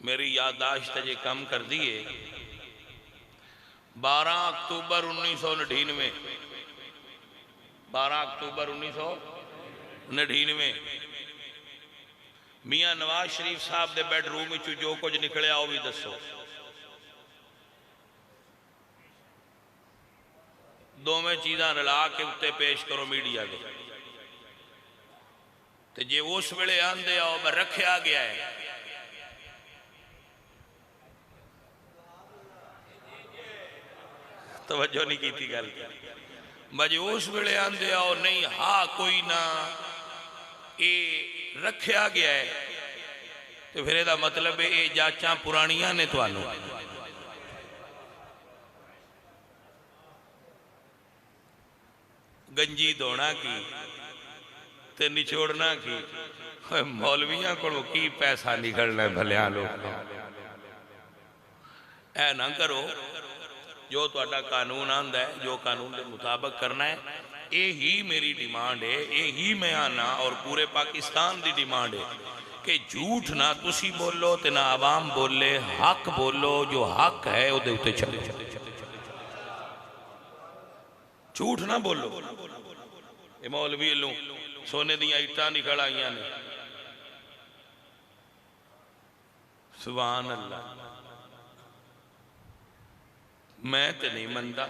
मेरी याददाश्त जे कम कर दिए 12 अक्तूबर 1999 12 अक्तूबर 1999 मियाँ नवाज शरीफ साहब के बैडरूम जो कुछ निकलिया वह भी दसो। दोवें चीज़ां रला के उत्ते पेश करो मीडिया के। तो जे उस वेले आंदे आओ मैं रखा गया है तवज्जो नहीं की गल बजे उस वेले आंदे आओ नहीं हाँ कोई ना ये रखा गया है तो फिर यदा मतलब ये जांचा पुरानियां ने तुहानू गंजी धोना की ते निचोड़ना की मौलवियां को की पैसा निकलना भलिया लोग ऐ ना करो। जो तुहाडा कानून आंदा है जो कानून के मुताबिक करना है यही मेरी डिमांड है यही मैं आना और पूरे पाकिस्तान की डिमांड है कि झूठ ना तुसी बोलो ते ना आवाम बोले हक बोलो जो हक है उहदे उत्ते चले झूठ ना बोलो। ये मौलवी लो सोने दी ईटां निकल आईयां ने सुभान अल्लाह मैं तो नहीं मनता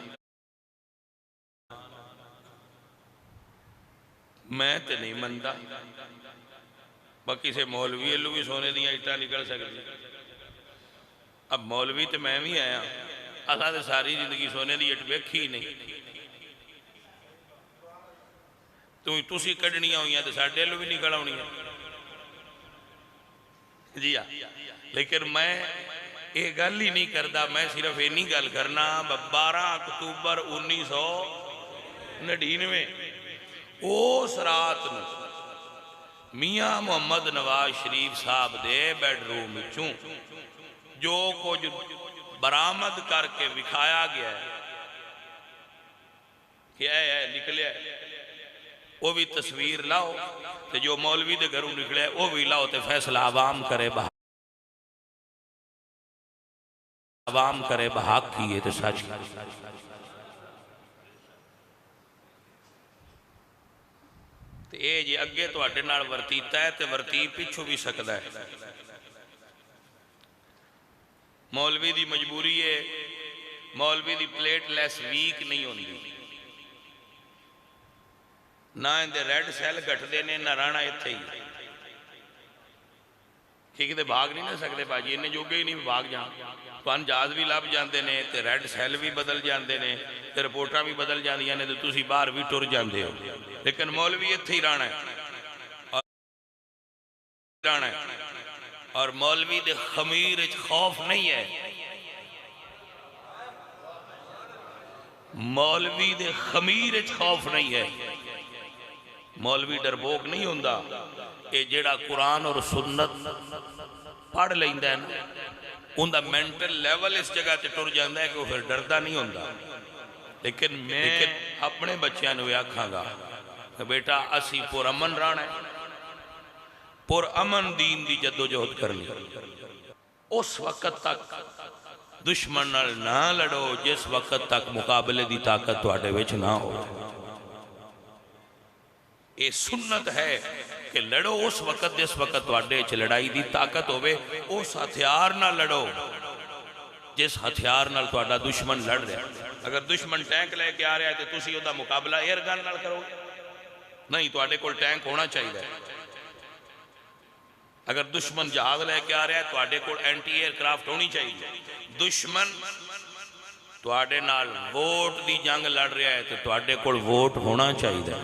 मैं तो नहीं मनता बाकी से मौलवी वालों भी सोने दी ईटां निकल सकती। अब मौलवी तो मैं भी आया असा तो सारी जिंदगी सोने की इट वेखी ही नहीं तुसी कढ़निया हुई तो साढ़े वालों भी निकल आनी जी हाँ। लेकिन मैं ये गल ही नहीं करता मैं सिर्फ इन्नी गल करना 12 अक्तूबर 1999 उस रात मियाँ मोहम्मद नवाज शरीफ साहब दे बेडरूम चू जो कुछ बरामद करके विखाया गया है क्या है निकलिया वो भी तस्वीर लाओ तो जो मौलवी के घरों निकले वो भी लाओ तो फैसला आवाम करे आवाम करे बहाक की है तो सच तो ये जे अगे तुहाडे नाल वरतीता है तो वरती पिछू भी सकता है। मौलवी की मजबूरी है मौलवी की प्लेटलैस वीक नहीं होती ना इनके रैड सैल घटते ने ना राणा इत्थे ही कि किते भाग नहीं ना सकते भाजी इन्ने जोगे ही नहीं भाग जान तुहानू जहाज भी लभ जाते हैं तो रैड सैल भी बदल जाते हैं तो रिपोर्टां भी बदल जांदियां ने तो तुसीं बाहर भी टुर जाते हो लेकिन मौलवी इत्थे ही रहना है और मौलवी दे खमीर खौफ नहीं है मौलवी दे खमीर खौफ नहीं है। मौलवी डरपोक नहीं होंदा ये जेड़ा कुरान और सुन्नत पढ़ लैंदा है ना उनका मेंटल लेवल इस जगह से टुर जाता है कि वह फिर डरदा नहीं होंदा। लेकिन मैं अपने बच्चों को आखांगा कि बेटा असी पुरअमन रहना है पुरअमन दीन की जदोजहद करनी उस वक्त तक दुश्मन नाल ना लड़ो जिस वक्त तक मुकाबले की ताकत तुहाडे विच ना हो। ये सुन्नत है कि लड़ो उस वक्त जिस वक्त तुहाडे च लड़ाई की ताकत होवे उस हथियार ना लड़ो जिस हथियार नाल तुहाडा दुश्मन लड़ रहा। अगर दुश्मन टैंक लैके आ रहा है तो तुसीं उहदा मुकाबला एयरगन नाल करो नहीं तुहाडे कोल टैंक होना चाहिए। अगर दुश्मन जहाज लैके आ रहा है तुहाडे कोल एंटी एयरक्राफ्ट होनी चाहिए। दुश्मन तुहाडे नाल वोट की जंग लड़ रहा है तो तुहाडे कोल वोट होना चाहिए।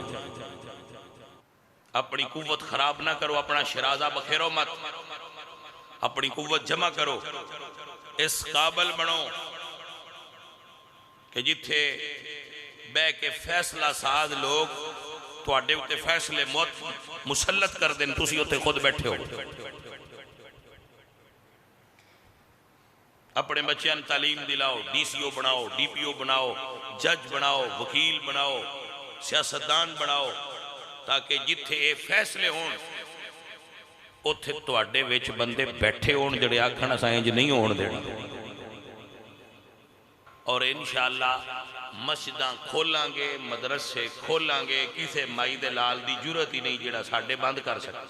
अपनी कुव्वत खराब ना करो अपना शराजा बखेरो मत अपनी कुव्वत जमा करो इस काबल बनो कि जिथे बह के फैसला साध लोग तुहाडे उत्ते फैसले मुसलत कर देन तुसीं उत्ते खुद बैठे हो। अपने बच्चों तालीम दिलाओ DCO बनाओ DPO बनाओ जज बनाओ वकील बनाओ सियासतदान बनाओ ताकि जिथे ये फैसले हों उत्थे तुहाडे विच बंदे बैठे होण जिहड़े आखण असां इंज नहीं होण देना। और इंशाअल्लाह मस्जिदां खोलांगे, मदरसे खोलांगे, किसी माई दे लाल दी जरूरत ही नहीं जिहड़ा साडे बंद कर सके।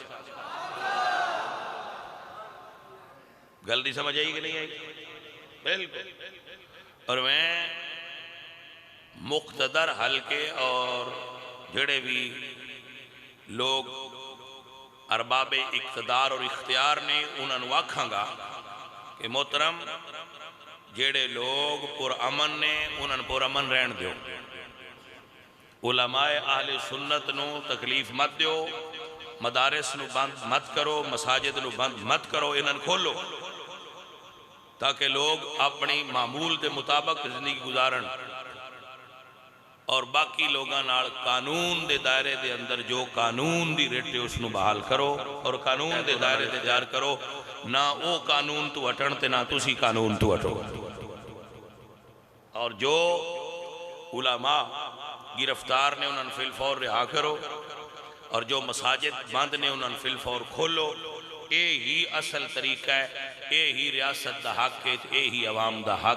गल दी समझ आई कि नहीं आई? बिल्कुल। और मैं मुख्तदर हल्के और जेड़े भी लोग अरबाबे इख्तदार और इख्तियार ने उन्होंने आखांगा कि मोहतरम जेड़े लोग पुरअमन ने उन्होंने पुरअमन रहन दो। उलमाए आहले सुन्नत नू तकलीफ मत दो, मदारिस नू बंद मत करो, मसाजिद नू बंद मत करो, इन्हन खोलो ताकि लोग अपनी मामूल के मुताबिक जिंदगी गुजारन। और बाकी लोगों नाल कानून के दायरे के अंदर जो कानून की रिट है उसनू बहाल करो और कानून के दायरे से जार करो, ना वो कानून तो हटन ते ना तुसी कानून तो हटो। और जो उलमा गिरफ्तार ने उन्होंने फिलफौर रिहा करो और जो मसाजिद बंद ने उन्होंने फिलफौर खोलो। ये ही असल तरीका है, ये ही रियासत का हक है, ये ही अवाम का हक।